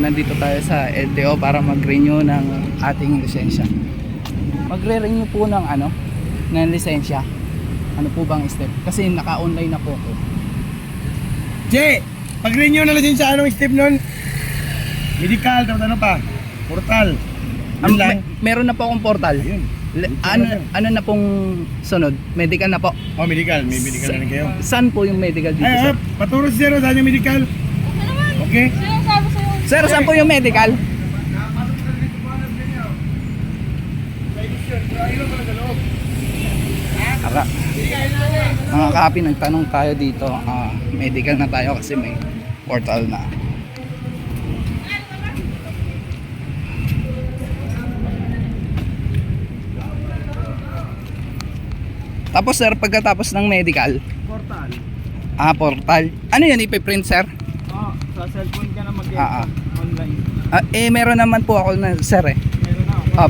nandito tayo sa LTO para mag-renew ng ating lisensya. Magre-renew po ng ng lisensya. Ano po bang step? Kasi naka-online na po ako. Che, pag-renew na lisensya, anong step nun? Medical, tapos ano pa? Portal. Yun lang. Meron na po akong portal. Ayun. Ano na pong sunod? Medical na po. Oh, medical. May medical na rin kayo. Saan po yung medical dito, sir? Paturo si Zero, saan yung medical? Okay? Sir, saan po yung medical? Ara. Mga kapi, nagtanong tayo dito. Medical na tayo kasi may portal na. Tapos sir, pagkatapos ng medical, Portal. portal. Ano yun, ipiprint sir? Sa cellphone ka na online. online. Meron naman po ako na sir eh. Meron na.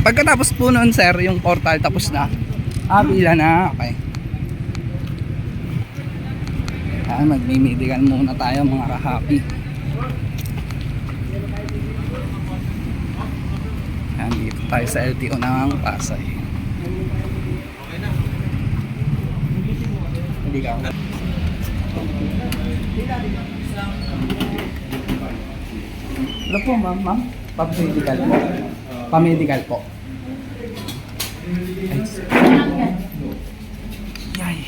Pagkatapos po noon sir, yung portal tapos na. Pila na, okay. Magmi-medical muna tayo mga kahapi. Dito tayo sa LTO ng Pasay. Hindi ka. Ano po ma'am? Pa-medical po. Pa-medical po. Ay.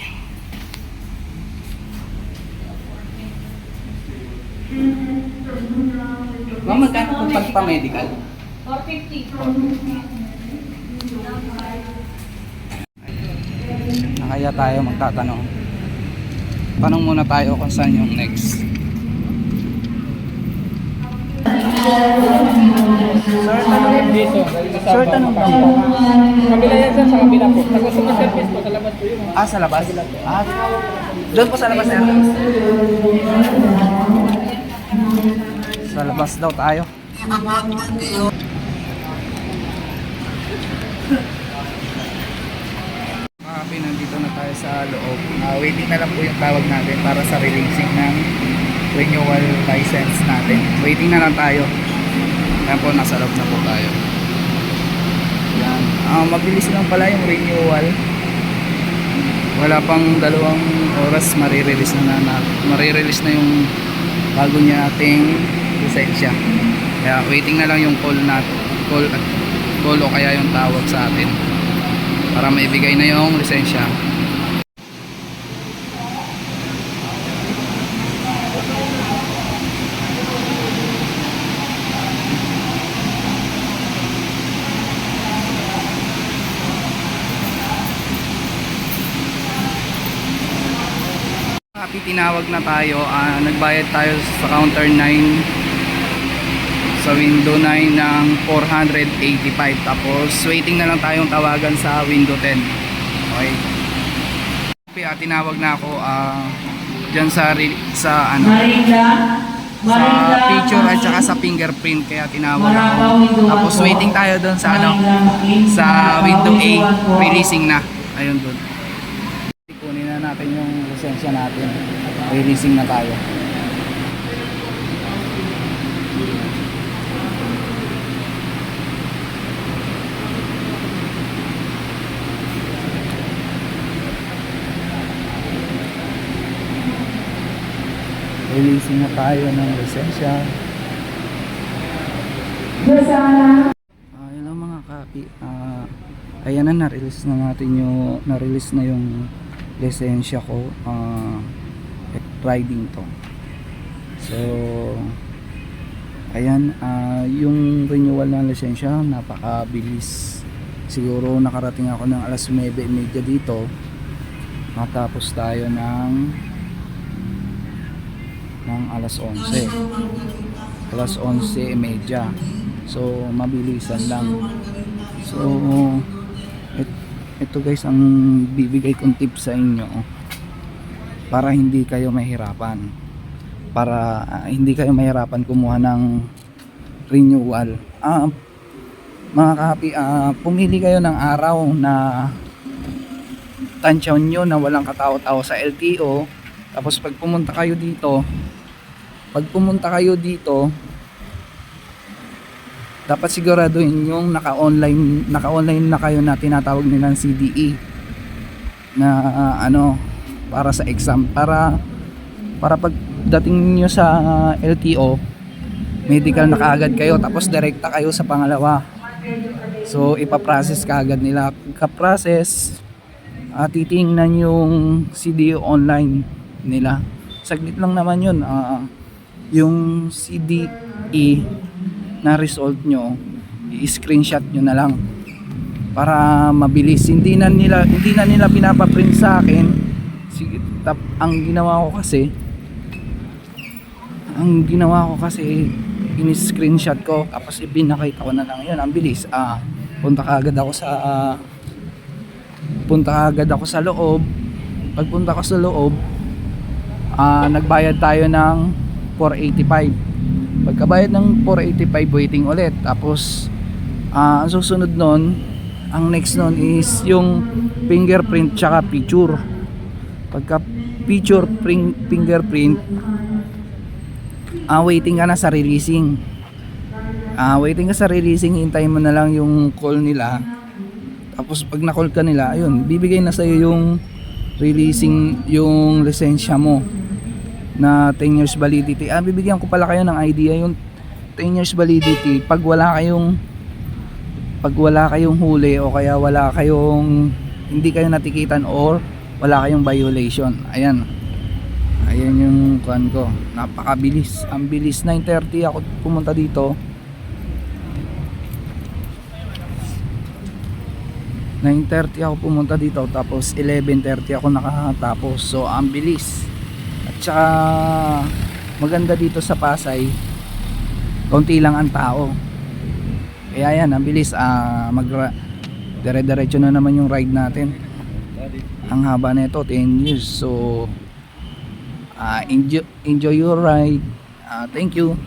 Ma'am, magkano po pag pa-medical? 450. Kaya tayo magtatanong. Tanong muna tayo kung saan yung next. Sir, tanong dito. Sir, tanong po. Kabila yan sir, sa kabila po. Nag-customer service po, sa labas po yun. Sa labas? Doon po sa labas sir. Sa labas daw tayo. Nandito na tayo sa loob. Waiting na lang po yung tawag natin para sa releasing ng renewal license natin. Waiting na lang tayo. Yan po, nasa loob na po tayo. Yan. Mabilis lang pala yung renewal. Wala pang 2 oras marirelease na yung bago niya ating lisensya. Kaya waiting na lang yung call o kaya yung tawag sa atin para maibigay na yung lisensya. Happy, tinawag na tayo. Nagbayad tayo sa counter 9 sa window 9 ng 485, tapos waiting na lang tayong tawagan sa window 10. Okay, tinawag na ako dyan sa picture at saka sa fingerprint, kaya tinawag ako. Tapos waiting tayo doon sa sa window 8, releasing na. Ayun doon. Kunin na natin yung lisensya natin. Releasing na tayo. Releasing na tayo ng lisensya. Hello mga kapi. Ayan na, na-release na yung lisensya ko. Riding to. So ayan, yung renewal ng lisensya napakabilis. Siguro nakarating ako ng alas 9:30 dito. Matapos tayo ng alas 11. Alas 11:30. So mabilisan lang. So ito guys ang bibigay kong tip sa inyo para hindi kayo mahirapan. Para hindi kayo mahirapan kumuha ng renewal. Mga kahapi, pumili kayo ng araw na tansyaw nyo na walang katao-tao sa LTO. Tapos pag pumunta kayo dito, pag pumunta kayo dito, dapat siguraduhin yung naka-online na kayo na tinatawag nilang CDE na para sa exam, para pagdating niyo sa LTO, medical na kaagad kayo, tapos direkta kayo sa pangalawa. So ipaprocess kaagad nila. Pagka-process, titingnan yung CDE online nila. Saglit lang naman yun. Yung CDE na result nyo, i-screenshot nyo na lang para mabilis. Hindi na nila pinapaprint sa akin. Ang ginawa ko kasi in-screenshot ko, tapos ibinakita ko na lang. Yun, ang bilis. Punta kaagad ako sa loob. Pagpunta ko sa loob, nagbayad tayo ng 485. Pagkabayad ng 485, waiting ulit. Tapos ang susunod nun, ang next nun is yung fingerprint tsaka picture. Pagka fingerprint, waiting ka na sa releasing. Hintayin mo na lang yung call nila. Tapos pag na-call ka nila, ayun, bibigay na sa'yo yung releasing, yung lisensya mo na 10 years validity. Bibigyan ko pala kayo ng idea, yung 10 years validity pag wala kayong huli, o kaya hindi kayo natikitan, or wala kayong violation. Ayan yung kuan ko. Napakabilis, ang bilis. 9:30 ako pumunta dito. 9:30 ako pumunta dito, tapos 11:30 ako nakatapos. So ang bilis. At saka maganda dito sa Pasay, kaunti lang ang tao. Kaya yan, ang bilis. Dire-diretso na naman yung ride natin. Ang haba na ito, 10 years. So enjoy your ride. Thank you.